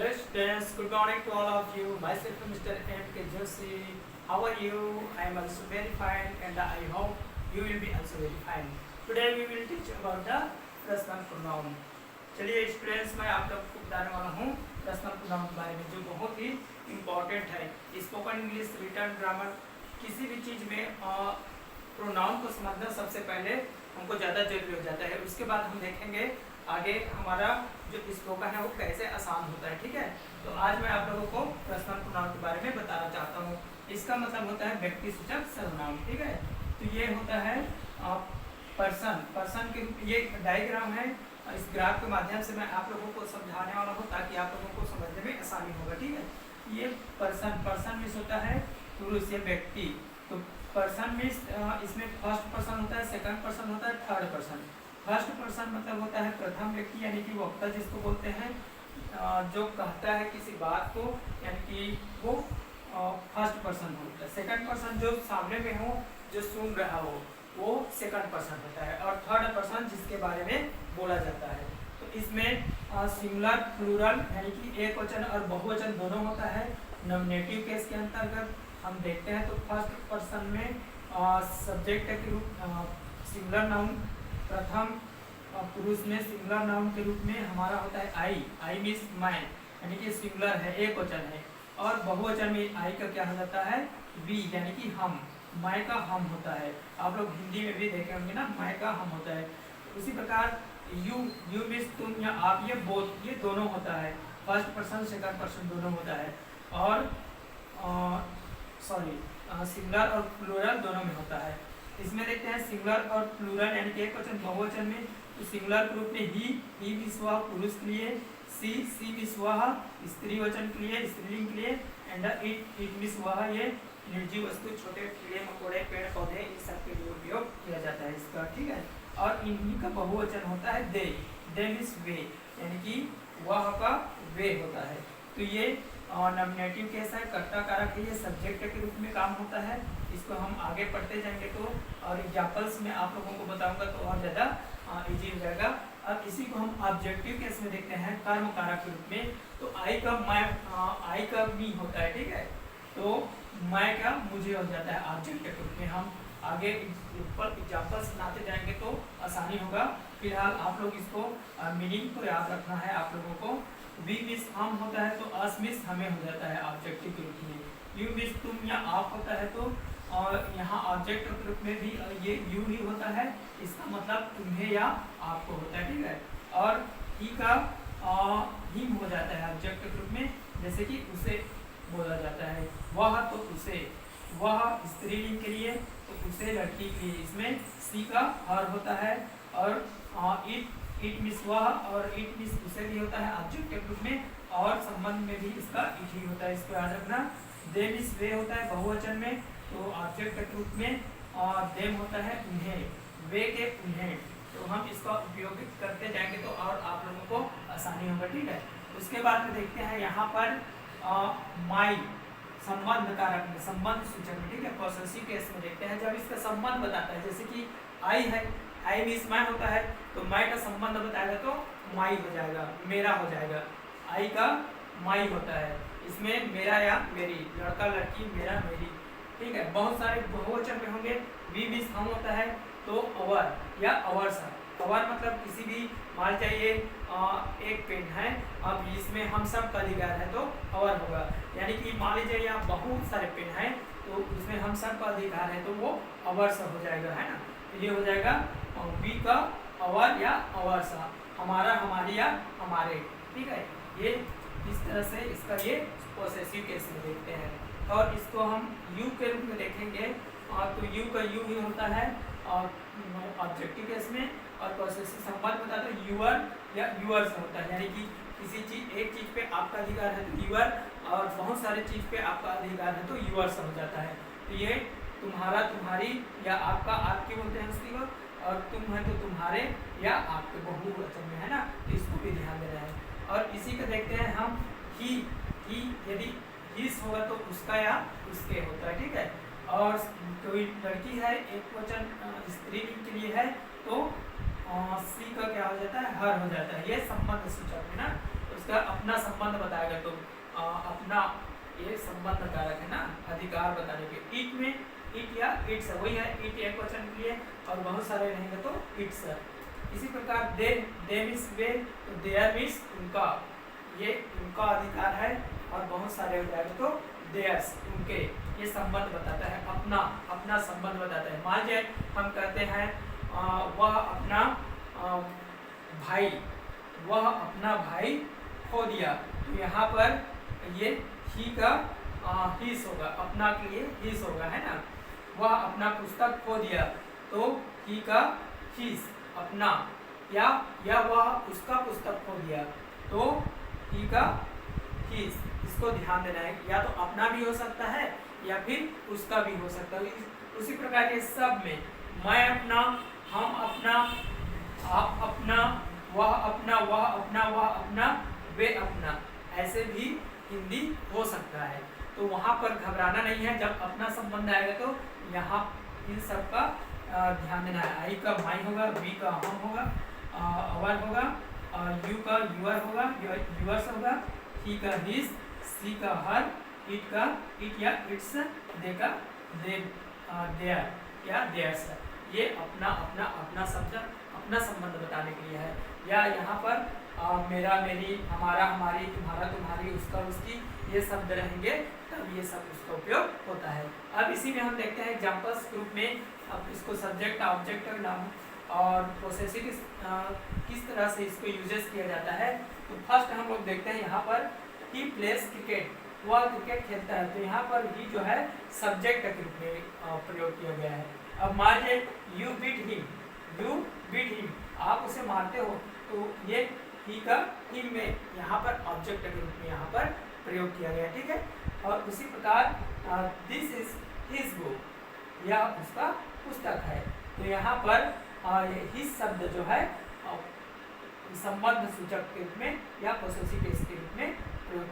Hello students, good morning to all of you. Myself Mr. M.K. Joshi. How are you? I am also very fine and I hope you will be also very fine. Today we will teach about the personal pronoun. चलिए students मैं आप लोग को बताने वाला हूँ personal pronoun के बारे में जो बहुत ही इम्पोर्टेंट है। स्पोकन इंग्लिश, रिटन, ग्रामर किसी भी चीज़ में प्रोनाउन को समझना सबसे पहले हमको ज़्यादा जरूरी हो जाता है। उसके बाद हम देखेंगे आगे हमारा जो स्पोकन है वो कैसे आसान होता है। ठीक है, तो आज मैं आप लोगों को पर्सनल प्रोनाउन के बारे में बताना चाहता हूँ। इसका मतलब होता है व्यक्ति सूचक सर्वनाम। ठीक है, तो ये होता है पर्सन के, ये डायग्राम है। इस ग्राफ के माध्यम से मैं आप लोगों को समझाने वाला हूँ ताकि आप लोगों को समझने में आसानी होगा। ठीक है, ये पर्सन मीन्स होता है पुरुष या व्यक्ति। तो पर्सन मीन्स इसमें फर्स्ट पर्सन होता है, सेकंड पर्सन होता है, थर्ड पर्सन। फर्स्ट पर्सन मतलब होता है प्रथम व्यक्ति यानी कि वक्ता जिसको बोलते हैं, जो कहता है किसी बात को, यानी कि वो फर्स्ट पर्सन होता है। सेकंड पर्सन जो सामने में हो, जो सुन रहा हो, वो सेकंड पर्सन होता है। और थर्ड पर्सन जिसके बारे में बोला जाता है। तो इसमें सिंगुलर, प्लूरल यानी कि एक वचन और बहुवचन दोनों होता है। नॉमिनेटिव केस के अंतर्गत हम देखते हैं तो फर्स्ट पर्सन में सब्जेक्ट के रूप सिंगुलर नाउन, प्रथम पुरुष में सिंगुलर नाउन के रूप में हमारा होता है आई मीन्स मैं, यानी कि सिंगुलर है, एक वचन है। और बहुवचन में आई का क्या हो जाता है, वी यानी कि हम, मैं का हम होता है। आप लोग हिंदी में भी देखे होंगे ना, मैं का हम होता है। उसी प्रकार यू मीन्स तुम या आप, ये बोथ, ये दोनों होता है। फर्स्ट पर्सन सेकंड पर्सन दोनों होता है। और सिंगुलर और प्लूरल दोनों में होता है। इसमें देखते हैं सिंगुलर और प्लूरल यानी कि एक वचन बहुवचन में। तो सिंगुलर के रूप में ही मीन्स वह पुरुष के लिए, सी मीन्स वह स्त्री वचन के लिए, स्त्रीलिंग के लिए, एंड इट मीन्स वह, ये निर्जीव वस्तु, छोटे कीड़े मकोड़े, पेड़ पौधे, इन सब के लिए उपयोग किया जाता है इसका। ठीक है, और इन्हीं का बहुवचन होता है दे मीन्स वे, यानी कि वह का वे होता है। तो ये नॉमिनेटिव केस है, कर्ता कारक है, ये सब्जेक्ट के रूप में काम होता है। इसको हम आगे पढ़ते जाएंगे तो, और एग्जाम्पल्स में आप लोगों को बताऊंगा तो और ज़्यादा इजी हो जाएगा। अब इसी को हम ऑब्जेक्टिव केस में देखते हैं कर्म कारक के रूप में। तो आई का मैं, आई का मी होता है। ठीक है, तो मैं का मुझे हो जाता है ऑब्जेक्ट के रूप में। हम आगे ऊपर एग्जाम्पल्स बनाते जाएंगे तो आसानी होगा। फिलहाल आप लोग इसको मीनिंग को याद रखना है आप लोगों को। वी मिस हम होता है तो अस मिस हमें हो जाता है ऑब्जेक्टिव के रूप में। यू मिस तुम या आप होता है तो और यहाँ ऑब्जेक्ट के रूप में भी ये यू ही होता है। इसका मतलब तुम्हें या आपको होता है। ठीक है, और ही का हिम हो जाता है ऑब्जेक्ट के रूप में, जैसे कि उसे बोला जाता है। वह तो उसे, वह स्त्रीलिंग के लिए तो उसे लड़की के लिए। इसमें सी का हर होता है। और इट मिस वह और इट मिस उसे भी होता है ऑब्जेक्ट के रूप में। और संबंध में भी इसका इट ही होता है, इसको याद रखना। दे मिस वे होता है बहुवचन में, तो ऑब्जेक्ट के रूप में। और देम होता है उन्हें, वे के उन्हें। तो हम इसका उपयोग करते जाएंगे तो और आप लोगों को आसानी होगा। ठीक है, उसके बाद में देखते हैं यहाँ पर माई संबंध कारक में, संबंध सूचक में। ठीक है, पॉसेसिव केस में देखते हैं जब इसका संबंध बताता है, जैसे कि आई है, आई मीन्स मैं होता है, तो मैं का संबंध बताएगा तो माई हो जाएगा, मेरा हो जाएगा। आई का माई होता है, इसमें मेरा या मेरी, लड़का लड़की, मेरा मेरी। ठीक है, बहुत सारे बहुवचन में होंगे। वी मीन्स हम होता है तो अवर या अवर्स। अवर मतलब किसी भी, मान चाहिए एक पेन है, अब इसमें हम सब का अधिकार है तो अवर होगा। यानी कि मान लीजिए यहाँ बहुत सारे पेन हैं तो उसमें हम सब का अधिकार है तो वो अवर्स हो जाएगा, है ना। तो ये हो जाएगा वी का अवर या अवर्स, हमारा, हमारी या हमारे। ठीक है, ये इस तरह से इसका ये पॉसेसिव केस में देखते हैं। और इसको हम यू के रूप में देखेंगे तो यू का यू ही होता है और ऑब्जेक्टिव केस में। और पॉसेसिव संबंध बताता है यूअर या यूअर्स होता है, यानी कि किसी चीज, एक चीज पे आपका अधिकार है तो यूअर, और बहुत सारे चीज पे आपका अधिकार है तो यूअर्स हो जाता है। तो ये तुम्हारा, तुम्हारी या आपका, आपकी बोलते हैं उसकी को, और तुम है तो तुम्हारे या आपके बहुवचन में, है ना। तो इसको भी ध्यान देना है। और इसी को देखते हैं हम ही यदि हिस होगा तो उसका या उसके होता है। ठीक है, और कोई लड़की है, एक वचन स्त्रीलिंग के लिए है तो सी का क्या हो जाता है, हर हो जाता है। ये संबंध सूचक है ना, उसका अपना संबंध बताएगा तो अपना ये संबंध कारक है ना, अधिकार बताने के। इट में इट या इट्स वही है, इट एक वचन के लिए और बहुत सारे रहेंगे तो इट्स। इसी प्रकार दे मीन्स वे, तो देयर मीन्स उनका, ये उनका अधिकार है और बहुत सारे हो जाएगा तो देयर्स उनके। ये संबंध बताता है, अपना संबंध बताता है। मान लीजिए हम कहते हैं वह अपना भाई खो दिया, तो यहाँ पर ये ही का हिस होगा, अपना के लिए हिस होगा, है ना। वह अपना पुस्तक खो दिया तो ही का हिस अपना, या वह उसका पुस्तक खो दिया तो ही का हिस। इसको ध्यान देना है, या तो अपना भी हो सकता है या फिर उसका भी हो सकता है। उसी प्रकार ये सब में मैं अपना, हम अपना, आप अपना, वह अपना, वे अपना, ऐसे भी हिंदी हो सकता है। तो वहाँ पर घबराना नहीं है, जब अपना संबंध आएगा तो यहाँ इन सब का ध्यान देना है। आई का माई होगा, वी का हम होगा, अवर होगा, यू का यूअर होगा, यूअर्स होगा, ही का हिज, सी का हर, इट का इट या इट्स, दे का दे, देयर या देयर्स। ये अपना शब्द अपना संबंध बताने के लिए है। या यहाँ पर मेरा, मेरी, हमारा, हमारी, तुम्हारा, तुम्हारी, उसका, उसकी, ये शब्द रहेंगे तब ये सब उसका उपयोग होता है। अब इसी में हम देखते हैं एग्जाम्पल्स ग्रुप में, अब इसको सब्जेक्ट, ऑब्जेक्ट, नाउन और पोसेसिव किस तरह से इसको यूजेस किया जाता है। तो फर्स्ट हम लोग देखते हैं यहाँ पर ही प्लेस क्रिकेट, वह क्रिकेट खेलता है, तो यहाँ पर ही जो है सब्जेक्ट के रूप में प्रयोग किया गया है। अब मान लीजिए यू बीट हिम, आप उसे मारते हो, तो ये ही का हिम में यहाँ पर ऑब्जेक्ट के रूप में यहाँ पर प्रयोग किया गया, ठीक है। और उसी प्रकार दिस इज हिज बुक, यह उसका पुस्तक है, तो यहाँ पर हिज शब्द जो है संबंध सूचक के रूप में या पोसेसिव केस के रूप में प्रयोग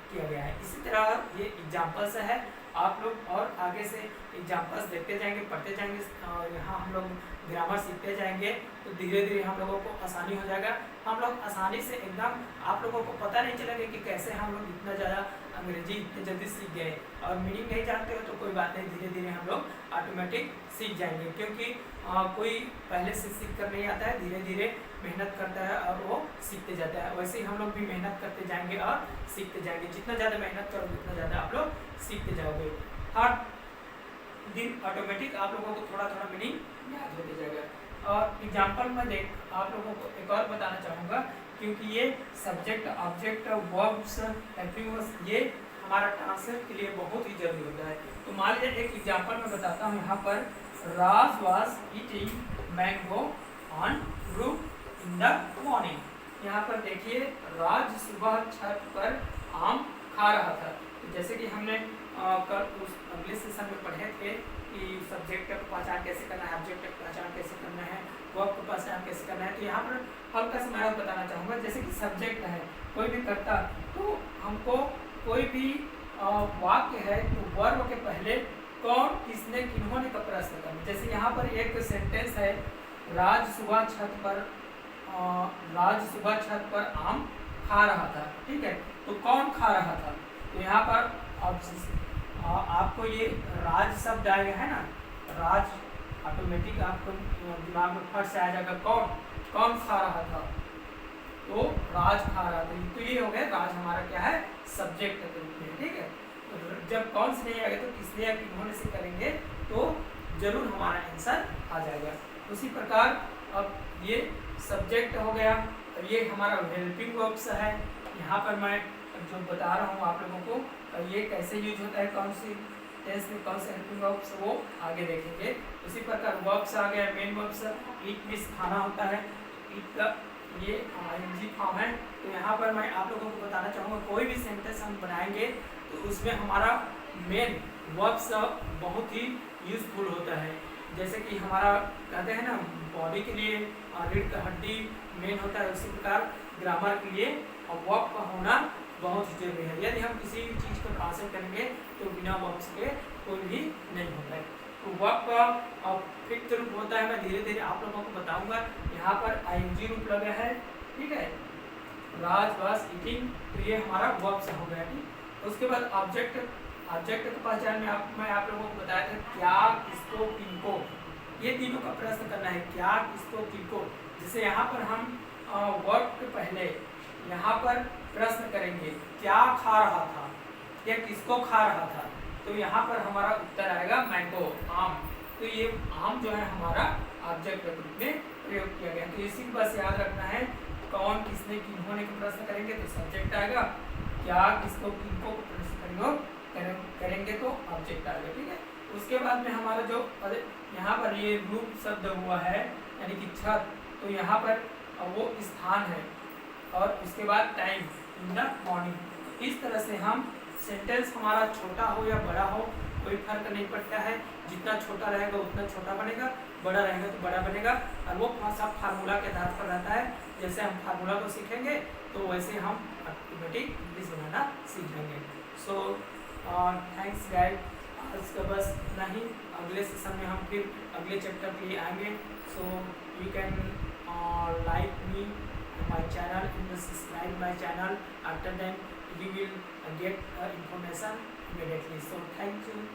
किया गया है। इसी तरह ये एग्जाम्पल्स है, आप लोग और आगे से एग्जाम्पल्स देखते जाएंगे, पढ़ते जाएंगे, और यहाँ हम लोग ग्रामर सीखते जाएंगे, तो धीरे धीरे हम लोगों को आसानी हो जाएगा। हम लोग आसानी से एकदम, आप लोगों को पता नहीं चलेगा कि कैसे हम लोग इतना ज़्यादा अंग्रेजी इतने जल्दी सीख गए। और मीनिंग नहीं जानते हो तो कोई बात नहीं, धीरे धीरे हम लोग ऑटोमेटिक सीख जाएंगे, क्योंकि कोई पहले से सीख कर नहीं आता है, धीरे धीरे मेहनत करता है और वो सीखते जाता है। वैसे ही हम लोग भी मेहनत करते जाएंगे और सीखते जाएंगे। जितना ज़्यादा मेहनत करोगे उतना ज़्यादा आप लोग सीखते जाओगे। हर दिन ऑटोमेटिक आप लोगों को थोड़ा थोड़ा मीनिंग याद होते जाएगा। और एग्जाम्पल में देख आप लोगों को एक और बताना चाहूँगा, क्योंकि ये सब्जेक्ट, ऑब्जेक्ट, वर्ब्स, एप्रीवर्ब्स, ये हमारा ट्रांसलेट के लिए बहुत ही जरूरी होता है। तो मान लीजिए एक एग्जाम्पल मैं बताता हूँ। यहाँ पर Raj was eating mango on roof in the morning. यहाँ पर देखिए राज सुबह छत पर आम खा रहा था। तो जैसे कि हमने कल उस अगले सेशन में पढ़े थे कि सब्जेक्ट की पहचान कैसे करना है, ऑब्जेक्ट की पहचान कैसे करना है, वर्ब की पहचान कैसे करना है। तो यहाँ पर हल्का सा मैं बताना चाहूँगा, जैसे कि सब्जेक्ट है कोई भी करता, तो हमको कोई भी वाक्य है तो वर्ब के पहले कौन, किसने, किन्होंने का प्रश्न करना। जैसे यहाँ पर एक सेंटेंस है, राज सुबह छत पर आम खा रहा था, ठीक है। तो कौन खा रहा था, तो यहाँ पर आपको ये राज शब्द आएगा, है ना। राज ऑटोमेटिक आपको दिमाग में फट से आ जाएगा, कौन खा रहा था, तो राज खा रहा था। तो ये हो गया राज हमारा क्या है, सब्जेक्ट के रूप में, ठीक है। तो जब कौन से नहीं आएगा तो किसने या किन्होंने से करेंगे तो जरूर हमारा आंसर आ जाएगा। उसी प्रकार अब ये सब्जेक्ट हो गया, और ये हमारा हेल्पिंग वर्ब्स है। यहाँ पर मैं जो बता रहा हूँ आप लोगों को, ये कैसे यूज होता है, कौन सी टेंस में कौन से हेल्पिंग वर्ब्स, वो आगे देखेंगे। उसी प्रकार वर्ब्स आ गया, मेन वर्ब्स, ईट मीन्स खाना होता है, ईट का ये आईएनजी फॉर्म है। तो यहाँ पर मैं आप लोगों को बताना चाहूँगा, कोई भी सेंटेंस हम बनाएंगे तो उसमें हमारा मेन वर्ब्स बहुत ही यूजफुल होता है। जैसे कि हमारा कहते हैं ना, बॉडी के लिए रीढ़ का हड्डी मेन होता है, उसी प्रकार ग्रामर के लिए वर्ब का होना बहुत जरूरी है। यदि हम किसी भी चीज़ को ट्रांसलेट करेंगे तो बिना वर्ब्स के कोई भी नहीं होता है। तो वर्ब का फिक्स रूप होता है, मैं धीरे धीरे आप लोगों को बताऊंगा। यहाँ पर आईएनजी रूप लगा है, ठीक है। राज वाज ईटिंग, तो ये हमारा वर्ब हो गया। ठीक, उसके बाद ऑब्जेक्ट की पहचान में मैं आप लोगों को बताया था क्या, किसको, किनको, ये तीनों का प्रश्न करना है, क्या, किसको, किनको। जैसे यहाँ पर हम वर्ब के पहले यहाँ पर प्रश्न करेंगे क्या खा रहा था या किसको खा रहा था, तो यहाँ पर हमारा उत्तर आएगा मैंगो, आम। तो ये आम जो है हमारा ऑब्जेक्ट के रूप में प्रयोग किया गया। तो इसी को बस याद रखना है, कौन, किसने, किन्होंने का प्रश्न करेंगे तो सब्जेक्ट आएगा, क्या, किसको, किनको प्रश्न करेंगे तो ऑब्जेक्ट आएगा। ठीक है, उसके बाद में हमारा जो यहाँ पर ये रूप शब्द हुआ है यानी कि छत, तो यहाँ पर वो स्थान है, और उसके बाद टाइम, इन द मॉर्निंग। इस तरह से हम सेंटेंस हमारा छोटा हो या बड़ा हो कोई फर्क नहीं पड़ता है, जितना छोटा रहेगा उतना छोटा बनेगा, बड़ा रहेगा तो बड़ा बनेगा, और वो सब फार्मूला के आधार पर रहता है। जैसे हम फार्मूला को सीखेंगे तो वैसे हम ऑटोमेटिक इंग्लिश बनाना सीख लेंगे। सो थैंक्स गाइड, आज का बस इतना ही। अगले सेशन में हम फिर अगले चैप्टर के लिए आएंगे। So you can like me my channel and subscribe my channel, after that you will get information immediately. So thank you.